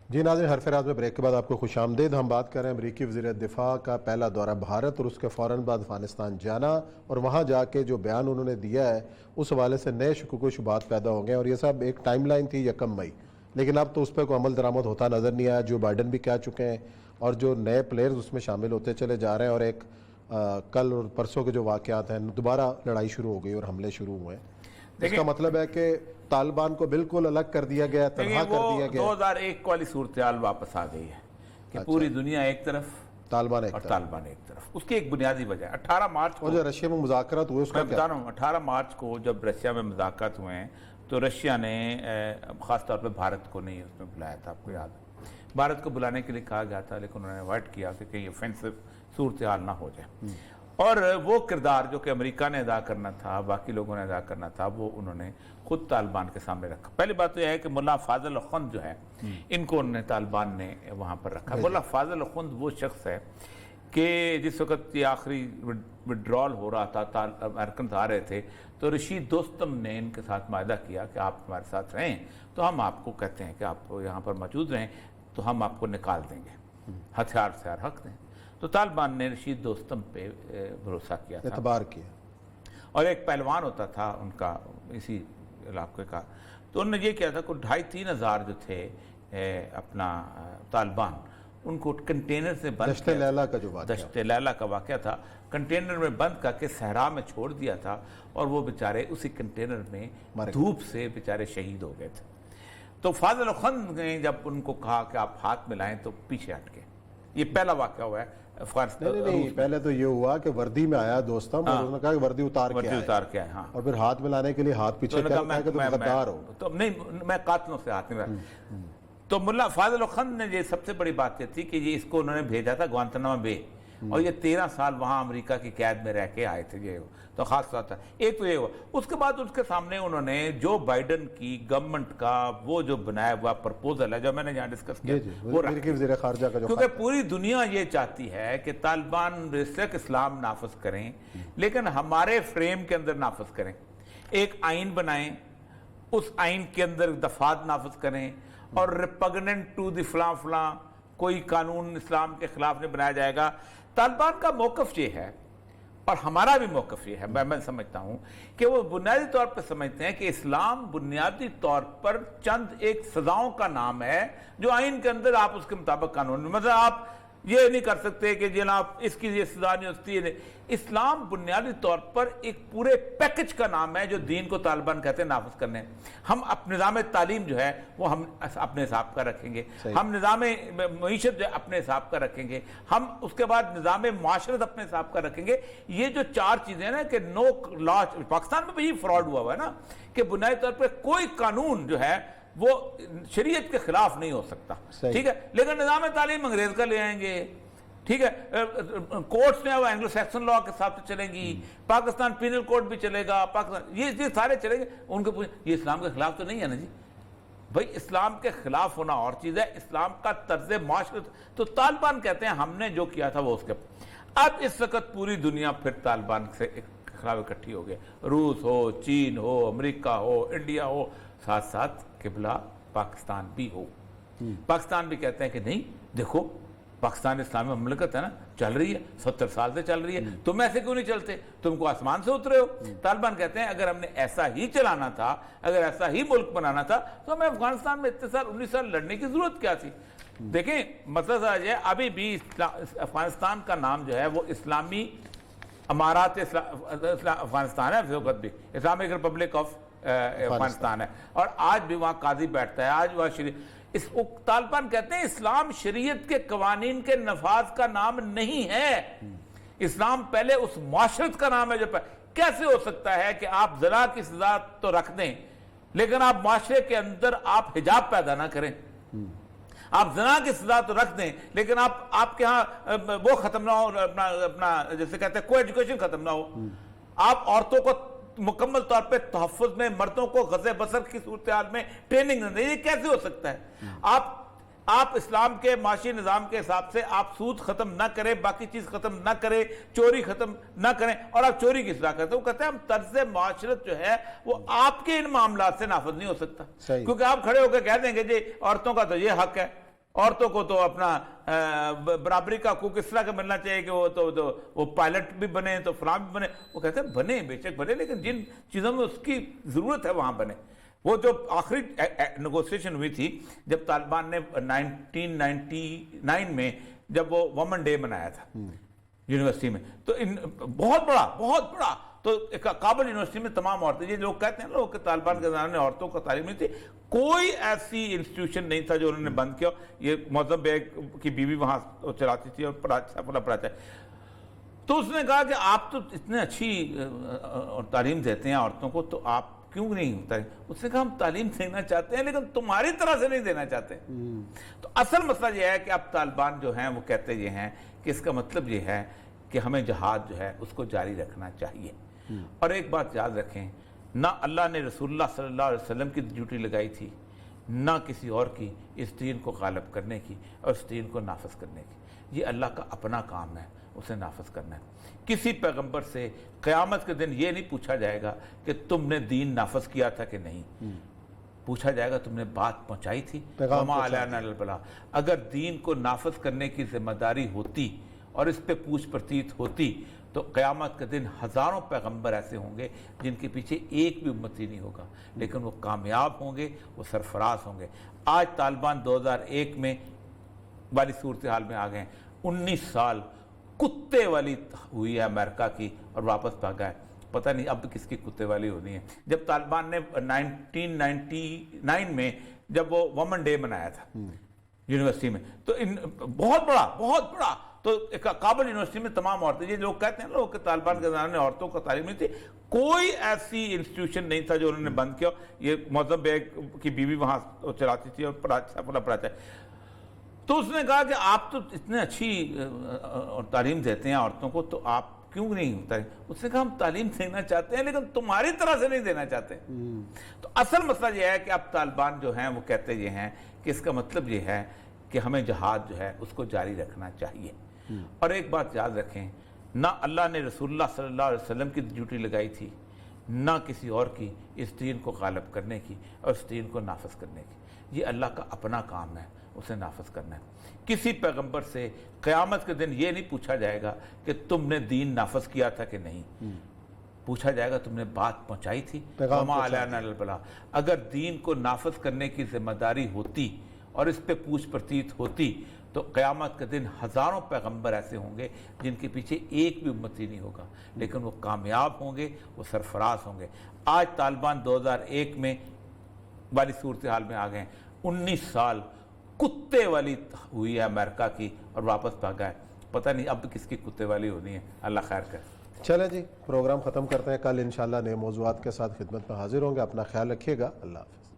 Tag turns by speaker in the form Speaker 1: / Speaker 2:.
Speaker 1: جی ناظرین، حرف راز میں بریک کے بعد آپ کو خوش آمدید۔ ہم بات کر رہے ہیں امریکی وزیر دفاع کا پہلا دورہ بھارت اور اس کے فوراً بعد افغانستان جانا، اور وہاں جا کے جو بیان انہوں نے دیا ہے اس حوالے سے نئے شکوک و شبہات پیدا ہوں گے، اور یہ سب ایک ٹائم لائن تھی 1 مئی، لیکن اب تو اس پہ کوئی عمل درآمد ہوتا نظر نہیں آیا۔ جو بائیڈن بھی کہہ چکے ہیں اور جو نئے پلیئرز اس میں شامل ہوتے چلے جا رہے ہیں، اور ایک کل اور پرسوں کے جو واقعات ہیں، دوبارہ لڑائی شروع ہو گئی اور حملے شروع ہوئے ہیں۔ اس کا مطلب ہے کہ طالبان کو بالکل الگ کر دیا گیا، تنہا کر دیا گیا۔
Speaker 2: 2001 والی صورتحال واپس آ گئی ہے کہ پوری دنیا ایک طرف
Speaker 1: طالبان
Speaker 2: اور طالبان ایک طرف۔ اس کی ایک بنیادی وجہ 18 مارچ کو،
Speaker 1: اور جو رشیا میں مذاکرات ہوئے اس کا
Speaker 2: میں بتا رہا ہوں، 18 مارچ کو جب رشیا میں مذاکرات ہوئے ہیں تو رشیا نے خاص طور پہ بھارت کو نہیں اس میں بلایا تھا، آپ کو یاد ہے۔ بھارت کو بلانے کے لیے کہا گیا تھا، لیکن انہوں نے اوائڈ کیا کہ کہیں اوفینسو صورتحال نہ ہو جائے، اور وہ کردار جو کہ امریکہ نے ادا کرنا تھا، باقی لوگوں نے ادا کرنا تھا، وہ انہوں نے خود طالبان کے سامنے رکھا۔ پہلی بات تو یہ ہے کہ ملا فاضل اخند جو ہے، ان کو انہوں نے طالبان نے وہاں پر رکھا۔ ملا فاضل اخند وہ شخص ہے کہ جس وقت یہ آخری وڈرال ہو رہا تھا، امریکنز آ رہے تھے، تو رشید دوستم نے ان کے ساتھ معاہدہ کیا کہ آپ ہمارے ساتھ رہیں تو ہم آپ کو کہتے ہیں کہ آپ یہاں پر موجود رہیں تو ہم آپ کو نکال دیں گے، ہتھیار سے حق دیں۔ تو طالبان نے رشید دوستم پہ بھروسہ کیا تھا،
Speaker 1: اعتبار کیا،
Speaker 2: اور ایک پہلوان ہوتا تھا ان کا اسی علاقے کا، تو انہوں نے یہ کیا تھا کہ 2,500-3 ہزار جو تھے اپنا طالبان، ان کو کنٹینر سے بند
Speaker 1: دشت لیلہ کا جو واقعہ،
Speaker 2: دشت لیلہ کا واقعہ تھا، کنٹینر میں بند کر کے صحرا میں چھوڑ دیا تھا، اور وہ بیچارے اسی کنٹینر میں دھوپ سے بیچارے شہید ہو گئے تھے۔ تو فاضل اخند نے جب ان کو کہا کہ آپ ہاتھ ملائیں تو پیچھے ہٹ گئے۔ یہ پہلا واقعہ ہوا ہے افغانستان۔
Speaker 1: نہیں، پہلے تو یہ ہوا کہ وردی میں آیا دوستم، اور انہوں نے کہا کہ وردی اتار کے آئے،
Speaker 2: ہاں،
Speaker 1: اور پھر ہاتھ ملانے کے لیے ہاتھ پیچھے کیا کہ تم غدار ہو،
Speaker 2: تو نہیں میں قاتلوں سے ہاتھ نہیں ملا۔ تو ملا فاضل اخند نے یہ سب سے بڑی بات یہ تھی کہ یہ اس کو انہوں نے بھیجا تھا گوانتانامو بے، اور یہ 13 سال وہاں امریکہ کی قید میں رہ کے آئے تھے، یہ تو خاص بات ہے۔ ایک تو یہ ہوا، اس کے بعد اس کے سامنے انہوں نے جو بائیڈن کی گورنمنٹ کا وہ جو بنایا ہوا پرپوزل ہے جو میں نے یہاں ڈسکس کیا، وہ
Speaker 1: امریکی وزیر خارجہ کا جو،
Speaker 2: کیونکہ پوری دنیا یہ چاہتی ہے کہ طالبان بیشک اسلام نافذ کریں لیکن ہمارے فریم کے اندر نافذ کریں، ایک آئین بنائیں، اس آئین کے اندر دفعات نافذ کریں، اور ریپگننٹ ٹو دی فلاں فلاں کوئی قانون اسلام کے خلاف نہیں بنایا جائے گا۔ طالبان کا موقف یہ ہے، اور ہمارا بھی موقف یہ ہے، میں سمجھتا ہوں کہ وہ بنیادی طور پر سمجھتے ہیں کہ اسلام بنیادی طور پر چند ایک سزاؤں کا نام ہے جو آئین کے اندر آپ اس کے مطابق قانون، مطلب آپ یہ نہیں کر سکتے کہ جناب اس کی یہ سزا نہیں ہوتی ہے۔ اسلام بنیادی طور پر ایک پورے پیکج کا نام ہے جو دین کو طالبان کہتے ہیں نافذ کرنے۔ ہم نظام تعلیم جو ہے وہ ہم اپنے حساب کا رکھیں گے، ہم نظام معیشت جو ہے اپنے حساب کا رکھیں گے، ہم اس کے بعد نظام معاشرت اپنے حساب کا رکھیں گے۔ یہ جو 4 چیزیں نا کہ نو لا، پاکستان میں بھی یہ فراڈ ہوا ہے نا کہ بنیادی طور پر کوئی قانون جو ہے وہ شریعت کے خلاف نہیں ہو سکتا، ٹھیک ہے، لیکن نظام تعلیم انگریز کا لے آئیں گے، ٹھیک ہے، کورٹس میں وہ اینگلو سیکسن لا کے ساتھ چلیں گی، پاکستان پینل کوڈ بھی چلے گا، پاکستان یہ سارے چلیں گے، ان کو یہ اسلام کے خلاف تو نہیں ہے نا جی بھائی، اسلام کے خلاف ہونا اور چیز ہے، اسلام کا طرز معاشرت۔ تو طالبان کہتے ہیں ہم نے جو کیا تھا وہ اس کے، اب اس وقت پوری دنیا پھر طالبان سے خلاف اکٹھی ہو گئے، روس ہو، چین ہو، امریکہ ہو، انڈیا ہو، ساتھ ساتھ قبلہ پاکستان بھی ہو۔ پاکستان بھی کہتے ہیں کہ نہیں دیکھو پاکستان اسلامی مملکت ہے نا، چل رہی ہے، 70 سال سے چل رہی ہے، تم ایسے کیوں نہیں چلتے، تم کو آسمان سے اترے ہو۔ طالبان کہتے ہیں اگر ہم نے ایسا ہی چلانا تھا، اگر ایسا ہی ملک بنانا تھا تو ہمیں افغانستان میں اتنے سال 19 سال لڑنے کی ضرورت کیا تھی۔ دیکھیں مسئلہ ہے ابھی بھی افغانستان کا نام جو ہے وہ اسلامی امارات افغانستان ہے، بھی اسلامک ریپبلک آف افغانستان ہے، اور آج بھی وہاں قاضی بیٹھتا ہے، آج وہاں طالبان کہتے ہیں اسلام شریعت کے قوانین کے نفاذ کا نام نہیں ہے، اسلام پہلے اس معاشرت کا نام ہے جو کیسے ہو سکتا ہے کہ آپ زنا کی سزا تو رکھ دیں لیکن آپ معاشرے کے اندر آپ حجاب پیدا نہ کریں، آپ زنا کی سزا تو رکھ دیں لیکن آپ کے ہاں وہ ختم نہ ہو، اپنا جیسے کہتے ہیں کو ایجوکیشن ختم نہ ہو، آپ عورتوں کو مکمل طور پہ تحفظ میں، مردوں کو غزہ بسر کی صورتحال میں ٹریننگ نہ دیں، یہ کیسے ہو سکتا ہے؟ آپ اسلام کے معاشی نظام کے حساب سے آپ سود ختم نہ کریں، باقی چیز ختم نہ کریں، چوری ختم نہ کریں، اور آپ چوری کی سزا کرتے ہیں۔ وہ کہتے ہیں ہم طرز معاشرت جو ہے وہ آپ کے ان معاملات سے نافذ نہیں ہو سکتا، کیونکہ آپ کھڑے ہو کے کہہ دیں گے جی عورتوں کا تو یہ حق ہے، عورتوں کو تو اپنا برابری کا حقوق اس طرح کا ملنا چاہیے کہ وہ پائلٹ بھی بنے تو فلاں بھی بنے. وہ کہتے ہیں بنے، بے شک بنے، لیکن جن چیزوں میں اس کی ضرورت ہے وہاں بنے. وہ جو آخری نیگوسیشن ہوئی تھی جب طالبان نے 1999 میں جب وہ وومن ڈے منایا تھا یونیورسٹی میں، تو بہت بڑا تو کابل یونیورسٹی میں تمام عورتیں، یہ لوگ کہتے ہیں لوگ کہ طالبان کے زمانے میں عورتوں کو تعلیم نہیں تھی، کوئی ایسی انسٹیٹیوشن نہیں تھا جو انہوں نے بند کیا. یہ معظم بیگ کی بیوی وہاں چلاتی تھی اور پڑھاتا ہے. تو اس نے کہا کہ آپ تو اتنے اچھی تعلیم دیتے ہیں عورتوں کو، تو آپ کیوں نہیں ہوتا ہے؟ اس نے کہا ہم تعلیم دینا چاہتے ہیں لیکن تمہاری طرح سے نہیں دینا چاہتے. تو اصل مسئلہ یہ ہے کہ اب طالبان جو ہیں وہ کہتے یہ ہیں کہ اس کا مطلب یہ ہے کہ ہمیں جہاد جو ہے اس کو جاری رکھنا چاہیے. اور ایک بات یاد رکھیں، نہ اللہ نے رسول اللہ صلی اللہ علیہ وسلم کی ڈیوٹی لگائی تھی، نہ کسی اور کی، اس دین کو غالب کرنے کی اور اس دین کو نافذ کرنے کی. یہ اللہ کا اپنا کام ہے، اسے نافذ کرنا ہے. کسی پیغمبر سے قیامت کے دن یہ نہیں پوچھا جائے گا کہ تم نے دین نافذ کیا تھا کہ نہیں. پوچھا جائے گا تم نے بات پہنچائی تھی. وما علینا الا البلاغ. اگر دین کو نافذ کرنے کی ذمہ داری ہوتی اور اس پہ پوچھ پرتیت ہوتی تو قیامت کے دن ہزاروں پیغمبر ایسے ہوں گے جن کے پیچھے ایک بھی امتی نہیں ہوگا، لیکن وہ کامیاب ہوں گے، وہ سرفراز ہوں گے. آج طالبان 2001 میں والی صورتحال میں آ گئے ہیں. 19 سال کتے والی ہوئی ہے امریکہ کی اور واپس بھاگا ہے. پتہ نہیں اب کس کی کتے والی ہونی ہے. جب طالبان نے 1999 میں جب وہ وومن ڈے منایا تھا یونیورسٹی میں، تو بہت بڑا تو کابل یونیورسٹی میں تمام عورتیں، یہ لوگ کہتے ہیں لوگ کہ طالبان کے زمانے میں عورتوں کو تعلیم نہیں تھی، کوئی ایسی انسٹیٹیوشن نہیں تھا جو انہوں نے بند کیا. یہ معظم بیگ کی بیوی وہاں چلاتی تھی اور پڑھاتا ہے. تو اس نے کہا کہ آپ تو اتنے اچھی تعلیم دیتے ہیں عورتوں کو، تو آپ کیوں نہیں ہوتا ہے؟ اس نے کہا ہم تعلیم دینا چاہتے ہیں لیکن تمہاری طرح سے نہیں دینا چاہتے. تو اصل مسئلہ یہ ہے کہ اب طالبان جو ہیں وہ کہتے یہ ہیں کہ اس کا مطلب یہ ہے کہ ہمیں جہاد جو ہے اس کو جاری رکھنا چاہیے. اور ایک بات یاد رکھیں، نہ اللہ نے رسول اللہ صلی اللہ علیہ وسلم کی ڈیوٹی لگائی تھی، نہ کسی اور کی، اس دین کو غالب کرنے کی اور اس دین کو نافذ کرنے کی. یہ اللہ کا اپنا کام ہے، اسے نافذ کرنا ہے. کسی پیغمبر سے قیامت کے دن یہ نہیں پوچھا جائے گا کہ تم نے دین نافذ کیا تھا کہ نہیں. پوچھا جائے گا تم نے بات پہنچائی تھی. وما علینا الا البلاغ. اگر دین کو نافذ کرنے کی ذمہ داری ہوتی اور اس پہ پوچھ پرتیت ہوتی تو قیامت کے دن ہزاروں پیغمبر ایسے ہوں گے جن کے پیچھے ایک بھی امتی نہیں ہوگا، لیکن وہ کامیاب ہوں گے، وہ سرفراز ہوں گے. آج طالبان 2001 میں والی صورتحال میں آ گئے ہیں. 19 سال کتے والی ہوئی ہے امریکہ کی اور واپس بھاگا ہے. پتہ نہیں اب کس کی کتے والی ہونی ہے. اللہ خیر کرے.
Speaker 1: چلیں جی، پروگرام ختم کرتے ہیں. کل انشاءاللہ نئے موضوعات کے ساتھ خدمت میں حاضر ہوں گے. اپنا خیال رکھیے گا. اللہ حافظ.